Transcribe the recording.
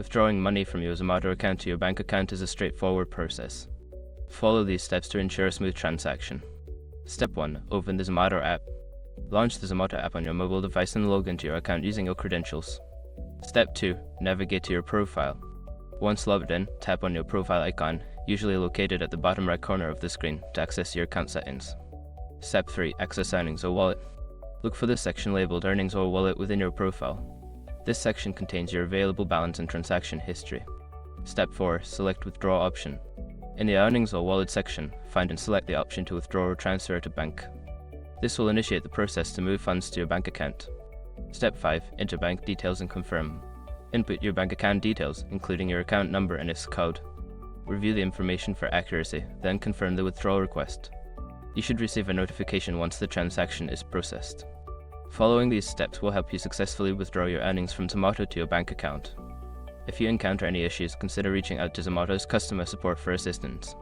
Withdrawing money from your Zomato account to your bank account is a straightforward process. Follow these steps to ensure a smooth transaction. Step 1. Open the Zomato app. Launch the Zomato app on your mobile device and log into your account using your credentials. Step 2. Navigate to your profile. Once logged in, tap on your profile icon, usually located at the bottom right corner of the screen, to access your account settings. Step 3. Access earnings or wallet. Look for the section labeled Earnings or Wallet within your profile. This section contains your available balance and transaction history. Step 4. Select Withdraw option. In the Earnings or Wallet section, find and select the option to withdraw or transfer to bank. This will initiate the process to move funds to your bank account. Step 5. Enter bank details and confirm. Input your bank account details, including your account number and its code. Review the information for accuracy, then confirm the withdrawal request. You should receive a notification once the transaction is processed. Following these steps will help you successfully withdraw your earnings from Zomato to your bank account. If you encounter any issues, consider reaching out to Zomato's customer support for assistance.